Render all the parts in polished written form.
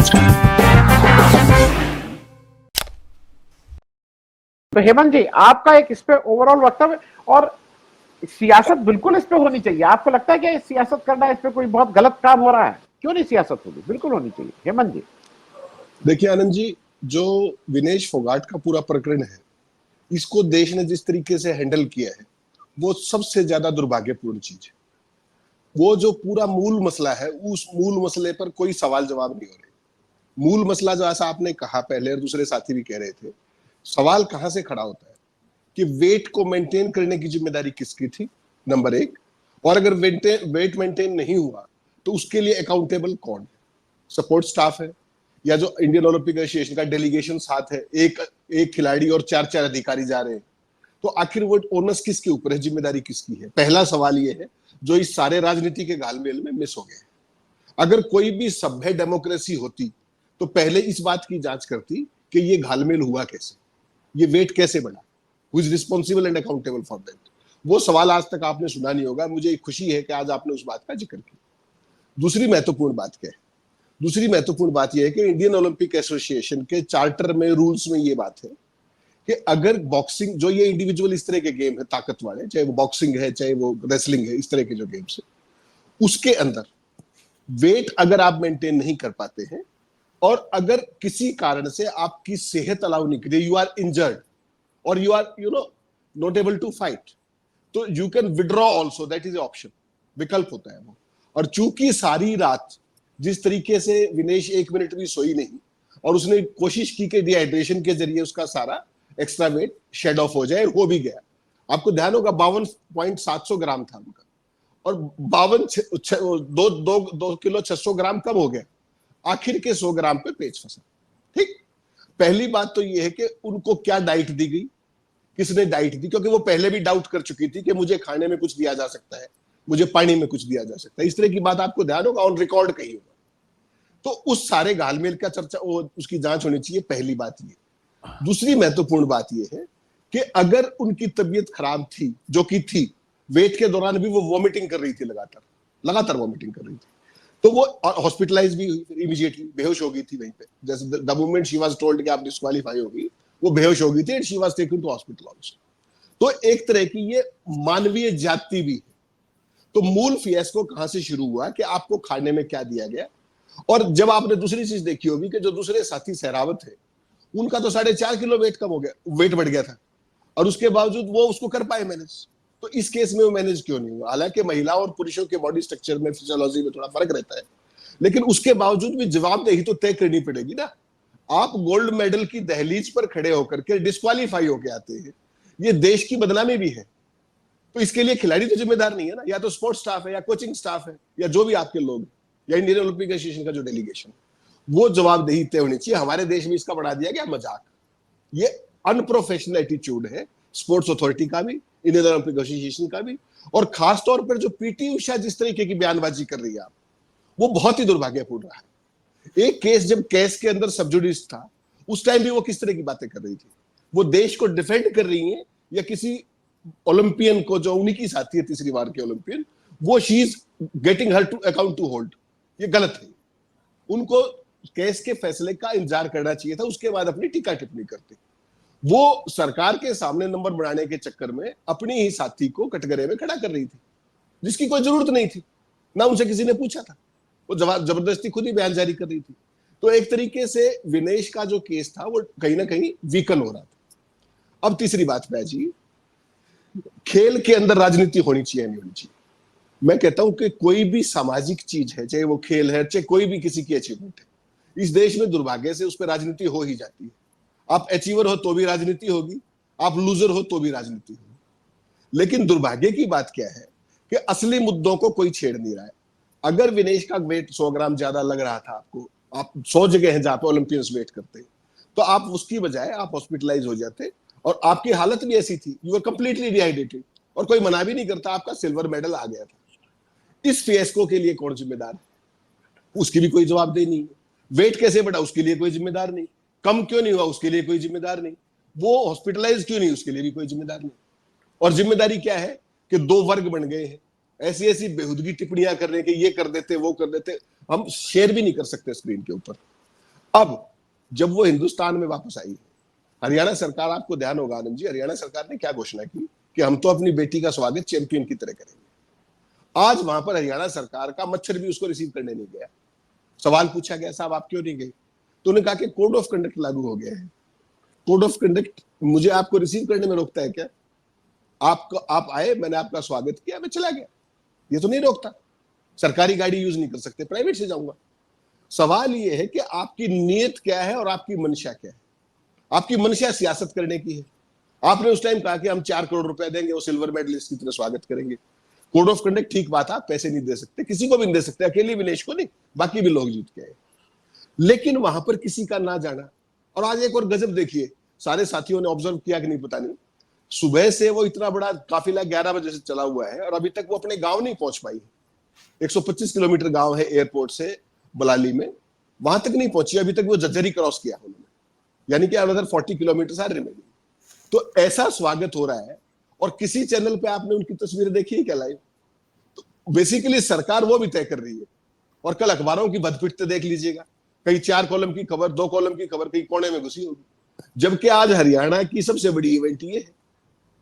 तो हेमंत जी, आपका एक इस पे ओवरऑल वक्तव्य, और सियासत बिल्कुल इस पे होनी चाहिए। आपको लगता है कि सियासत करना, इस पे कोई बहुत गलत काम हो रहा है? क्यों नहीं सियासत होगी? बिल्कुल होनी चाहिए हेमंत जी। देखिए आनंद जी, जो विनेश फोगाट का पूरा प्रकरण है, इसको देश ने जिस तरीके से हैंडल किया है, वो सबसे ज्यादा दुर्भाग्यपूर्ण चीज है। वो जो पूरा मूल मसला है, उस मूल मसले पर कोई सवाल जवाब नहीं हो रहे। मूल मसला जो ऐसा आपने कहा पहले और दूसरे साथी भी कह रहे थे, सवाल कहां से खड़ा होता है कि वेट को मेंटेन करने की जिम्मेदारी किसकी थी, नंबर एक। और अगर वेट मेंटेन नहीं हुआ तो उसके लिए अकाउंटेबल कौन है? सपोर्ट स्टाफ है, या जो इंडियन ओलंपिक एसोसिएशन का डेलीगेशन साथ है, एक खिलाड़ी और चार चार अधिकारी जा रहे हैं, तो आखिर वो ओनस किसके ऊपर है, जिम्मेदारी किसकी है? पहला सवाल ये है जो इस सारे राजनीति के घालमेल में मिस हो गया। अगर कोई भी सभ्य डेमोक्रेसी होती तो पहले इस बात की जांच करती कि ये घालमेल हुआ कैसे, ये वेट कैसे बढ़ा, who is responsible and accountable for that. वो सवाल आज तक आपने सुना नहीं होगा। मुझे खुशी है कि आज आपने उस बात का जिक्र किया। दूसरी महत्वपूर्ण बात क्या है? दूसरी महत्वपूर्ण बात यह है कि इंडियन ओलंपिक एसोसिएशन के चार्टर में, रूल्स में ये बात है कि अगर बॉक्सिंग, जो ये इंडिविजुअल इस तरह के गेम है ताकत वाले, चाहे वो बॉक्सिंग है चाहे वो रेसलिंग है, इस तरह के जो गेम्स है, उसके अंदर वेट अगर आप मेंटेन नहीं कर पाते हैं और अगर किसी कारण से आपकी सेहत अलाउ नहीं करी, यू आर इंजर्ड और you are not able to fight, तो you can withdraw also, that is option, विकल्प होता है वो। और चूंकि सारी रात जिस तरीके से विनेश 1 मिनट भी सोई नहीं और उसने कोशिश की कि डिहाइड्रेशन के जरिए उसका सारा एक्स्ट्रा वेट शेड ऑफ हो जाए, हो भी गया। आपको ध्यान होगा 52.700 ग्राम था उनका, और 2 किलो 600 ग्राम कब हो गया? आखिर के 100 ग्राम पे पेच फंसा। ठीक, पहली बात तो ये है कि उनको क्या डाइट दी गई, किसने डाइट दी? क्योंकि वो पहले भी डाउट कर चुकी थी कि मुझे खाने में कुछ दिया जा सकता है, मुझे पानी में कुछ दिया जा सकता है, इस तरह की बात आपको ध्यान होगा, ऑन रिकॉर्ड कही होगा। तो उस सारे घालमेल का चर्चा, उसकी जांच होनी चाहिए, पहली बात ये। दूसरी महत्वपूर्ण बात ये है कि अगर उनकी तबीयत खराब थी, जो कि थी, वेट के दौरान भी वो वॉमिटिंग कर रही थी, लगातार वॉमिटिंग कर रही थी, तो वो हॉस्पिटलाइज भी हुई, इमीडिएटली बेहोश हो गई थी वहीं पे। जैसे the moment she was told कि आप डिस्क्वालीफाई होगी, वो बेहोश हो गई थी and she was taken to hospital also. तो एक तरह की ये मानवीय जाति भी है। तो मूल फियास्को कहां से शुरू हुआ कि आपको खाने में क्या दिया गया? और जब आपने दूसरी चीज देखी होगी कि जो दूसरे साथी सहरावत है, उनका तो 4.5 किलो वेट कम हो गया, वेट बढ़ गया था, और उसके बावजूद वो उसको कर पाए मैनेज। तो इस केस में वो मैनेज क्यों नहीं हुआ? हालांकि महिला और पुरुषों के बॉडी स्ट्रक्चर में, फिजियोलॉजी में थोड़ा फर्क रहता है, लेकिन उसके बावजूद भी जवाबदेही तो तय करनी पड़ेगी ना। आप गोल्ड मेडल की दहलीज पर खड़े होकर के डिस्क्वालीफाई होकर आते हैं, ये देश की बदनामी भी है। तो इसके लिए खिलाड़ी तो जिम्मेदार नहीं है ना, या तो स्पोर्ट्स स्टाफ है, या कोचिंग स्टाफ है, या जो भी आपके लोग, या इंडियन ओलंपिक एसोसिएशन का जो डेलीगेशन, वो जवाबदेही तय होनी चाहिए। हमारे देश में इसका बढ़ा दिया गया मजाक। ये अनप्रोफेशनल एटीट्यूड है स्पोर्ट्स अथॉरिटी का भी, इंडियन ओलंपिक एसोसिएशन का भी, और खासतौर पर जो पीटी उषा जिस तरीके की बयानबाजी कर रही है आप, वो बहुत ही दुर्भाग्यपूर्ण रहा है। एक केस जब केस के अंदर सब्जुडिस था, उस टाइम भी वो किस तरह की बातें कर रही थी? वो देश को डिफेंड कर रही है या किसी ओलंपियन को, जो उन्हीं की साथी है तीसरी बार के ओलंपियन, वो she is getting her to account to hold? ये गलत है। उनको केस के फैसले का इंतजार करना चाहिए था, उसके बाद अपनी टीका टिप्पणी करते। वो सरकार के सामने नंबर बढ़ाने के चक्कर में अपनी ही साथी को कटघरे में खड़ा कर रही थी, जिसकी कोई जरूरत नहीं थी, ना उनसे किसी ने पूछा था। वो जबरदस्ती खुद ही बयान जारी कर रही थी। तो एक तरीके से विनेश का जो केस था वो कहीं ना कहीं वीकन हो रहा था। अब तीसरी बात पे जी, खेल के अंदर राजनीति होनी चाहिए नहीं होनी चाहिए? मैं कहता हूं कि कोई भी सामाजिक चीज है, चाहे वो खेल है, चाहे कोई भी किसी की अचीवमेंट है, इस देश में दुर्भाग्य से उस पर राजनीति हो ही जाती है। आप अचीवर हो तो भी राजनीति होगी, आप लूजर हो तो भी राजनीति होगी। लेकिन दुर्भाग्य की बात क्या है कि असली मुद्दों को कोई छेड़ नहीं रहा है। अगर विनेश का वेट 100 ग्राम ज्यादा लग रहा था आपको, आप 100 जगह हैं जहां पे ओलंपियंस वेट करते हैं, तो आप उसकी बजाय आप हॉस्पिटलाइज हो जाते, और आपकी हालत भी ऐसी थी, यू आर कंप्लीटली डिहाइड्रेटेड, और कोई मना भी नहीं करता, आपका सिल्वर मेडल आ गया था। इस फियास्को के लिए कौन जिम्मेदार है? उसकी भी कोई जवाबदेही नहीं है। वेट कैसे बढ़ा, उसके लिए कोई जिम्मेदार नहीं। कम क्यों नहीं हुआ, उसके लिए कोई जिम्मेदार नहीं। वो हॉस्पिटलाइज क्यों नहीं, उसके लिए भी कोई जिम्मेदार नहीं। और जिम्मेदारी क्या है कि दो वर्ग बन गए हैं, ऐसी ऐसी बेहुदगी टिप्पणियां कर रहे हैं कि ये कर देते वो कर देते, हम शेयर भी नहीं कर सकते स्क्रीन के ऊपर। अब जब वो हिंदुस्तान में वापस आई, हरियाणा सरकार, आपको ध्यान होगा आनंद जी, हरियाणा सरकार ने क्या घोषणा की कि हम तो अपनी बेटी का स्वागत चैंपियन की तरह करेंगे। आज वहां पर हरियाणा सरकार का मच्छर भी उसको रिसीव करने नहीं गया। सवाल पूछा गया, साहब आप क्यों नहीं गए? तो उन्होंने कहा कि कोड ऑफ कंडक्ट लागू हो गया है। कोड ऑफ कंडक्ट मुझे आपको रिसीव करने में रोकता है क्या? आप आए, मैंने आपका स्वागत किया, मैं चला गया, ये तो नहीं रोकता। सरकारी गाड़ी यूज नहीं कर सकते, प्राइवेट से जाऊंगा। सवाल ये है कि आपकी नीयत क्या है और आपकी मंशा क्या है। आपकी मंशा सियासत करने की है। आपने उस टाइम कहा कि हम 4 करोड़ रुपए देंगे, वो सिल्वर मेडलिस्ट की तरह स्वागत करेंगे। कोड ऑफ कंडक्ट ठीक बात है, आप पैसे नहीं दे सकते, किसी को भी नहीं दे सकते, अकेले विनेश को नहीं, बाकी भी लोग जीत के आए। लेकिन वहां पर किसी का ना जाना। और आज एक और गजब देखिए, सारे साथियों ने ऑब्जर्व किया कि नहीं पता नहीं, सुबह से वो इतना बड़ा काफिला 11 बजे से चला हुआ है और अभी तक वो अपने गांव नहीं पहुंच पाई। 125 किलोमीटर गांव है एयरपोर्ट से बलाली में, वहां तक नहीं पहुंची अभी तक। वो जज्जरी क्रॉस किया उन्होंने, यानी कि अनदर 40 किलोमीटर आर रिमेनिंग। तो ऐसा स्वागत हो रहा है। और किसी चैनल पे आपने उनकी तस्वीरें देखी है क्या लाइव? तो बेसिकली सरकार वो भी तय कर रही है। और कल अखबारों की बदपिटते देख लीजिएगा, कहीं 4 कॉलम की खबर, 2 कॉलम की खबर कहीं कोने में घुसी होगी। जबकि आज हरियाणा की सबसे बड़ी इवेंट ये है।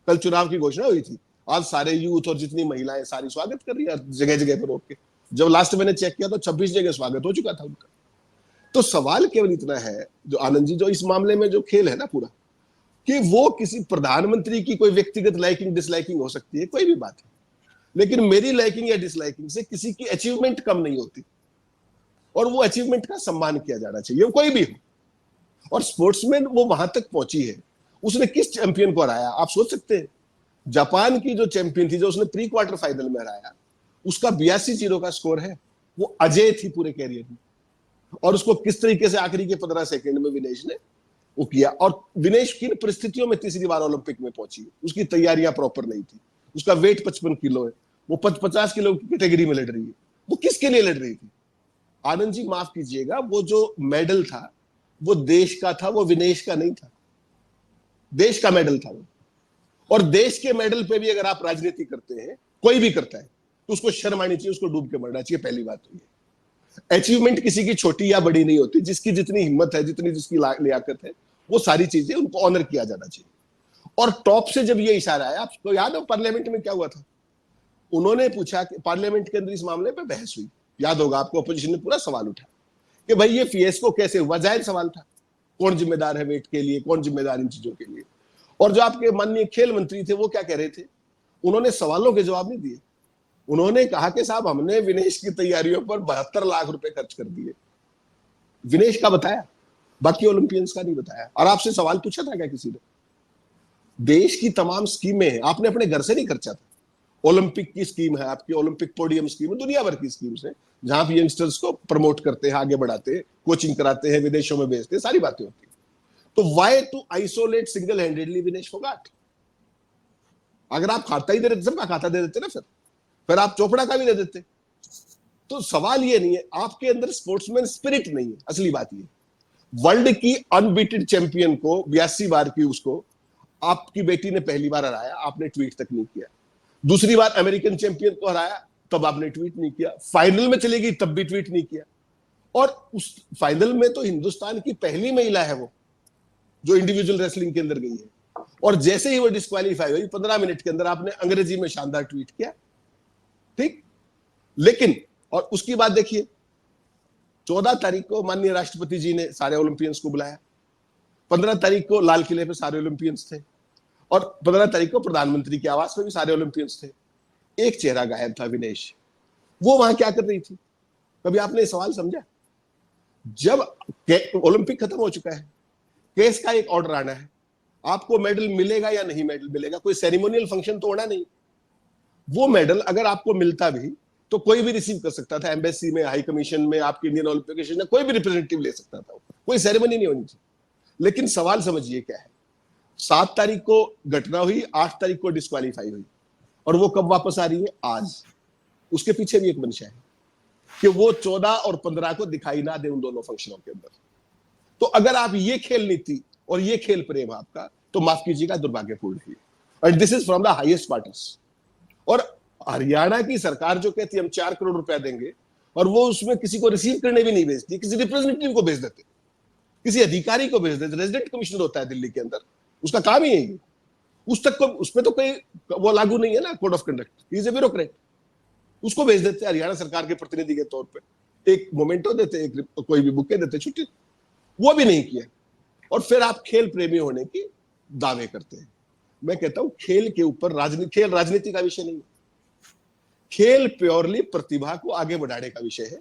कल चुनाव की घोषणा हुई थी, आज सारे यूथ और जितनी महिलाएं सारी स्वागत कर रही है जगह जगह पर रोक के। जब लास्ट मैंने चेक किया तो 26 जगह स्वागत हो चुका था उनका। तो सवाल केवल इतना है, जो आनंद जी, जो इस मामले में जो खेल है ना पूरा, कि वो किसी प्रधानमंत्री की कोई व्यक्तिगत लाइकिंग डिसलाइकिंग हो सकती है, कोई भी बात है, लेकिन मेरी लाइकिंग या डिसलाइकिंग से किसी की अचीवमेंट कम नहीं होती। और वो अचीवमेंट का सम्मान किया जाना चाहिए, कोई भी हो। और स्पोर्ट्समैन वो वहां तक पहुंची है, उसने किस चैंपियन को हराया आप सोच सकते हैं? जापान की जो चैंपियन थी, जो उसने प्री क्वार्टर फाइनल में हराया, उसका 82-0 का स्कोर है, वो अजय थी पूरे कैरियर में। और उसको किस तरीके से आखिरी के 15 सेकंड में विनेश ने वो किया। और विनेश किन परिस्थितियों में तीसरी बार ओलंपिक में पहुंची, उसकी तैयारियां प्रॉपर नहीं थी, उसका वेट 55 किलो है, वो 50 किलो की कैटेगरी में लड़ रही है। वो किसके लिए लड़ रही थी? आनंद जी माफ कीजिएगा, वो जो मेडल था वो देश का था, वो विनेश का नहीं था। देश का मेडल था वो। और देश के मेडल पे भी अगर आप राजनीति करते हैं, कोई भी करता है, तो उसको शर्म आनी चाहिए, उसको डूब के मरना चाहिए। पहली बात तो ये, अचीवमेंट किसी की छोटी या बड़ी नहीं होती। जिसकी जितनी हिम्मत है, जितनी जिसकी लियाकत है, वो सारी चीजें उनको ऑनर किया जाना चाहिए। और टॉप से जब ये इशारा आया, आपको याद है पार्लियामेंट में क्या हुआ था? उन्होंने पूछा कि पार्लियामेंट के अंदर इस मामले पर बहस हुई, याद होगा आपको, अपोजिशन ने पूरा सवाल उठा कि भाई ये फिएस्को कैसे हुआ। जाहिर सवाल था, कौन जिम्मेदार है वेट के लिए, कौन जिम्मेदार इन चीजों के लिए। और जो आपके माननीय खेल मंत्री थे, वो क्या कह रहे थे? उन्होंने सवालों के जवाब नहीं दिए। उन्होंने कहा कि साहब हमने विनेश की तैयारियों पर 72 लाख रुपए खर्च कर दिए। विनेश का बताया, बाकी ओलंपियंस का नहीं बताया। और आपसे सवाल पूछा था क्या किसी ने? देश की तमाम स्कीमें हैं, आपने अपने घर से नहीं खर्चा था। ओलंपिक की स्कीम है आपकी, ओलंपिक पोडियम स्कीम है, दुनिया भर की स्कीम्स है, जहां पे यंगस्टर्स को प्रमोट करते हैं, आगे बढ़ाते हैं, कोचिंग कराते हैं, विदेशों में भेजते हैं, सारी बातें होती है। तो why to isolate single handedly Vinesh Phogat? अगर आप खाता ही दे देते, सबका खाता दे देते ना, फिर आप चोपड़ा का भी दे देते। तो सवाल ये नहीं है, आपके अंदर स्पोर्ट्समैन स्पिरिट नहीं है। असली बात ये, वर्ल्ड की अनबीटेड चैंपियन को 82 बार की, उसको आपकी बेटी ने पहली बार हराया, आपने ट्वीट तक नहीं किया। दूसरी बार अमेरिकन चैंपियन को हराया, तब आपने ट्वीट नहीं किया। फाइनल में चली गई, तब भी ट्वीट नहीं किया। और उस फाइनल में तो हिंदुस्तान की पहली महिला है वो, जो इंडिविजुअल रेसलिंग के अंदर गई है। और जैसे ही वो डिस्क्वालीफाई हुई, 15 मिनट के अंदर आपने अंग्रेजी में शानदार ट्वीट किया, ठीक। लेकिन और उसकी बात देखिए, 14 तारीख को माननीय राष्ट्रपति जी ने सारे ओलंपियंस को बुलाया, 15 तारीख को लाल किले पे सारे ओलंपियंस थे, और 15 तारीख को प्रधानमंत्री के आवास में भी सारे ओलंपियंस थे। एक चेहरा गायब था, विनेश। वो वहां क्या कर रही थी? कभी आपने सवाल समझा? जब ओलंपिक खत्म हो चुका है, केस का एक ऑर्डर आना है, आपको मेडल मिलेगा या नहीं मेडल मिलेगा, कोई सेरेमोनियल फंक्शन तो होना नहीं। वो मेडल अगर आपको मिलता भी तो कोई भी रिसीव कर सकता था, एम्बेसी में, हाई कमीशन में, आपकी इंडियन ओलंपिक एसोसिएशन में, कोई भी रिप्रेजेंटेटिव ले सकता था, कोई सेरेमनी नहीं होनी चाहिए। लेकिन सवाल समझिए क्या है, 7 तारीख को घटना हुई, 8 तारीख को डिस्क्वालीफाई हुई, और वो कब वापस आ रही है? आज। उसके पीछे भी एक मंशा है कि वो 14 और 15 को दिखाई ना दे उन दोनों फंक्शनों के अंदर। तो अगर आप ये खेल नीति और ये खेल प्रेम आपका, तो माफ कीजिएगा, दुर्भाग्यपूर्ण है। And this is from the highest partners. और हरियाणा की सरकार जो कहती है हम 4 करोड़ रुपया देंगे, और वो उसमें किसी को रिसीव करने भी नहीं भेजती, किसी रिप्रेजेंटेटिव को भेज देते। किसी अधिकारी को भेज देते, रेजिडेंट कमिश्नर होता है दिल्ली के अंदर, उसका काम ही है, उस तक को उस पर तो कोई वो लागू नहीं है ना code of conduct, he is a bureaucrat, उसको भेज देते हरियाणा सरकार के प्रतिनिधि के तौर पे, एक मोमेंटो देते, एक कोई भी बुके देते, छुट्टी। वो भी नहीं किया, और फिर आप खेल प्रेमी होने की दावे करते हैं। मैं कहता हूं खेल के ऊपर राजनीति, खेल राजनीति का विषय नहीं है, खेल प्योरली प्रतिभा को आगे बढ़ाने का विषय है,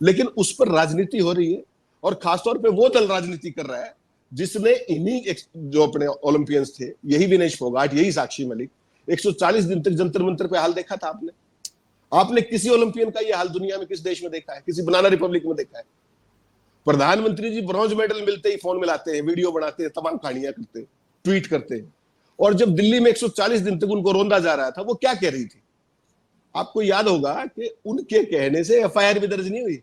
लेकिन उस पर राजनीति हो रही है, और खासतौर पे वो दल राजनीति कर रहा है जिसने इन्हीं जो अपने ओलंपियंस थे, यही विनेश फोगाट, यही साक्षी मलिक, 140 दिन तक जंतर मंतर पे हाल देखा था आपने? आपने किसी ओलंपियन का ये हाल दुनिया में किस देश में देखा है? किसी बनाना रिपब्लिक में देखा है? प्रधानमंत्री जी ब्रॉन्ज मेडल मिलते ही फोन मिलाते हैं, वीडियो बनाते हैं, तमाम कहानियां करते हैं, ट्वीट करते हैं। और जब दिल्ली में 140 दिन तक उनको रोंदा जा रहा था, वो क्या कह रही थी? आपको याद होगा कि उनके कहने से एफआईआर भी दर्ज नहीं हुई,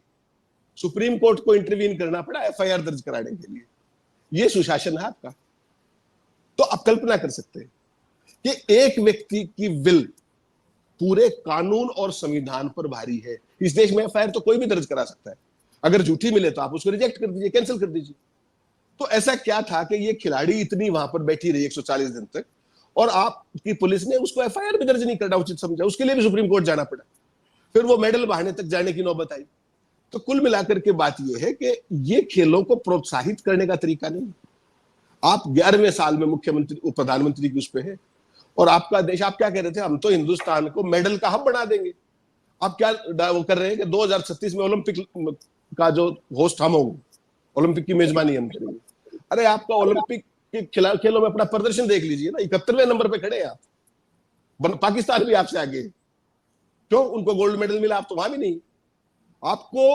सुप्रीम कोर्ट को इंटरवीन करना पड़ा एफआईआर दर्ज कराने के लिए। ये सुशासन है आपका। तो आप कल्पना कर सकते हैं कि एक व्यक्ति की विल पूरे कानून और संविधान पर भारी है। इस देश में एफआईआर तो कोई भी दर्ज करा सकता है, अगर झूठी मिले तो आप उसको रिजेक्ट कर दीजिए, कैंसिल कर दीजिए। तो ऐसा क्या था कि ये खिलाड़ी इतनी वहां पर बैठी रही 140 दिन तक, और आपकी पुलिस ने उसको एफआईआर भी दर्ज नहीं करना उचित समझा, उसके लिए भी सुप्रीम कोर्ट जाना पड़ा, फिर वो मेडल बहाने तक जाने की नौबत आई। तो कुल मिलाकर के बात यह है कि ये खेलों को प्रोत्साहित करने का तरीका नहीं। आप 11वें साल में मुख्यमंत्री प्रधानमंत्री की उस पे है, और आपका देश, आप क्या कह रहे थे, हम तो हिंदुस्तान को मेडल का हब बना देंगे। आप क्या वो कर रहे हैं कि 2036 में ओलंपिक का जो होस्ट हम होंगे, ओलंपिक की मेजबानी हम करेंगे। अरे आपका ओलंपिक के खेलों में अपना प्रदर्शन देख लीजिए ना, 71वें नंबर पे खड़े हैं आप, पाकिस्तान भी आपसे आगे। क्यों? उनको गोल्ड मेडल मिला, आप तो वहां भी नहीं। आपको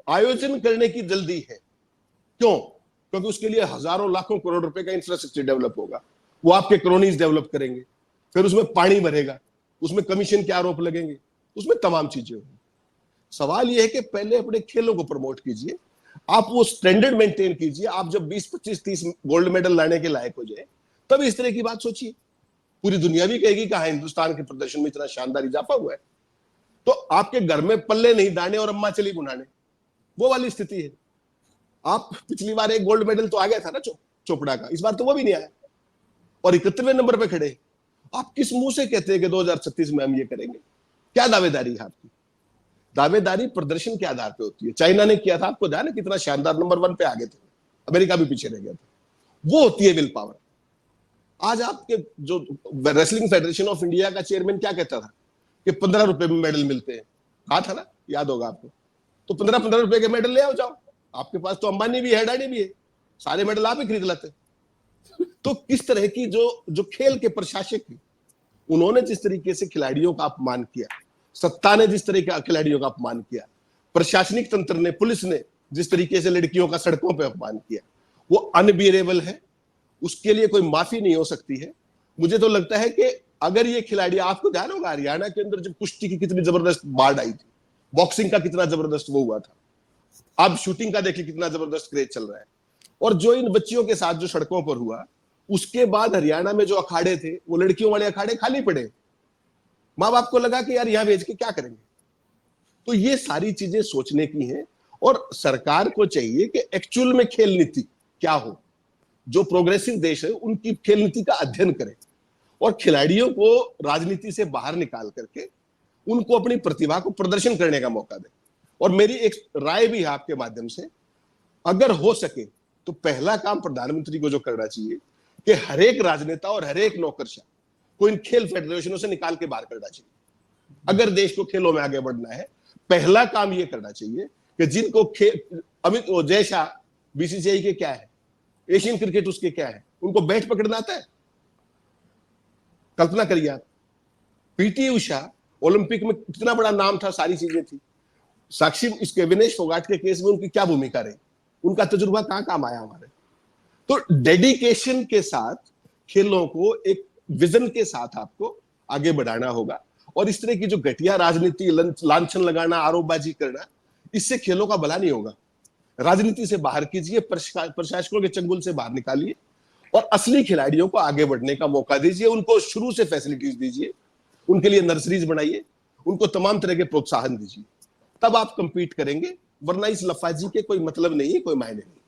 आयोजन करने की जल्दी है, क्यों? क्योंकि उसके लिए हजारों लाखों करोड़ रुपए का इंफ्रास्ट्रक्चर डेवलप होगा, वो आपके कॉलोनीज डेवलप करेंगे, फिर उसमें पानी भरेगा, उसमें कमीशन के आरोप लगेंगे, उसमें तमाम चीजें होंगी। सवाल यह है कि पहले अपने खेलों को प्रमोट कीजिए, आप वो स्टैंडर्ड मेंटेन कीजिए। आप जब 20, 25, 30 गोल्ड मेडल लाने के लायक हो जाए, तब इस तरह की बात सोचिए। पूरी दुनिया भी कहेगी कि हाँ, हिंदुस्तान के प्रदर्शन में इतना शानदार इजाफा हुआ है। तो आपके घर में पल्ले नहीं दाने और अम्मा चली बुनाने, वो वाली स्थिति है। आप पिछली बार एक गोल्ड मेडल तो आ गया था ना चोपड़ा का, इस बार तो वो भी नहीं आया, और 71वें नंबर पे खड़े। आप किस मुंह से कहते हैं कि 2036 में हम ये करेंगे? क्या दावेदारी है आपकी? दावेदारी प्रदर्शन के आधार पे होती है। चाइना ने किया था, आपको ध्यान है कितना शानदार, नंबर 1 पे आगे थे, अमेरिका भी पीछे रह गया था। वो होती है विल पावर। आज आपके जो रेसलिंग फेडरेशन ऑफ इंडिया का चेयरमैन क्या कहता था कि 15 रुपए में मेडल मिलते हैं, कहा था ना, याद होगा आपको। तो 15-15 रुपए के मेडल ले आओ जाओ, आपके पास तो अंबानी भी है, अडानी भी है, सारे मेडल आप ही खरीद लाते। तो किस तरह की जो खेल के प्रशासक हैं, उन्होंने जिस तरीके से खिलाड़ियों का अपमान किया, सत्ता ने जिस तरह का खिलाड़ियों का अपमान किया, प्रशासनिक तंत्र ने, पुलिस ने जिस तरीके से लड़कियों का सड़कों पर अपमान किया, वो अनबियरेबल है। उसके लिए कोई माफी नहीं हो सकती है। मुझे तो लगता है कि अगर ये खिलाड़ी, आपको ध्यान होगा हरियाणा के अंदर जब कुश्ती की कितनी जबरदस्त बाढ़ आई थी, बॉक्सिंग का कितना जबरदस्त वो हुआ था, अब शूटिंग का देखिए कितना जबरदस्त क्रेज चल रहा है। और जो इन बच्चियों के साथ जो सड़कों पर हुआ, उसके बाद हरियाणा में जो अखाड़े थे, वो लड़कियों वाले अखाड़े खाली पड़े। माँ बाप को लगा कि यार यहां भेज के क्या करेंगे। तो ये सारी चीजें सोचने की हैं, और सरकार को चाहिए कि एक्चुअल में खेल नीति क्या हो। जो प्रोग्रेसिव देश है उनकी खेल नीति का अध्ययन करें, और खिलाड़ियों को राजनीति से बाहर निकाल करके उनको अपनी प्रतिभा को प्रदर्शन करने का मौका दें। और मेरी एक राय भी है आपके माध्यम से, अगर हो सके तो पहला काम प्रधानमंत्री को जो करना चाहिए कि हर एक राजनेता और हर एक नौकरशाह को इन खेल फेडरेशनों से निकाल के बाहर करना चाहिए। अगर देश को खेलों में आगे बढ़ना है, पहला काम यह करना चाहिए कि जिनको अमित जय शाह बीसीसीआई के क्या है, एशियन क्रिकेट उसके क्या है, उनको बैट पकड़ना आता है? कल्पना करिए आप, पीटी उषा ओलंपिक में कितना बड़ा नाम था, सारी चीजें थी। साक्षी इसके विनेश फोगाट के केस में उनकी क्या भूमिका रही, उनका तजुर्बा कहां काम आया हमारे। तो डेडिकेशन के साथ खेलों को एक विजन के साथ आपको आगे बढ़ाना होगा, और इस तरह की जो घटिया राजनीति, लांछन लगाना, आरोपबाजी करना, इससे खेलों का भला नहीं होगा। राजनीति से बाहर कीजिए, प्रशासकों के चंगुल से बाहर निकालिए, और असली खिलाड़ियों को आगे बढ़ने का मौका दीजिए। उनको शुरू से फैसिलिटीज दीजिए, उनके लिए नर्सरीज बनाइए, उनको तमाम तरह के प्रोत्साहन दीजिए, तब आप कंपीट करेंगे। वरना इस लफाजी के कोई मतलब नहीं है, कोई मायने नहीं।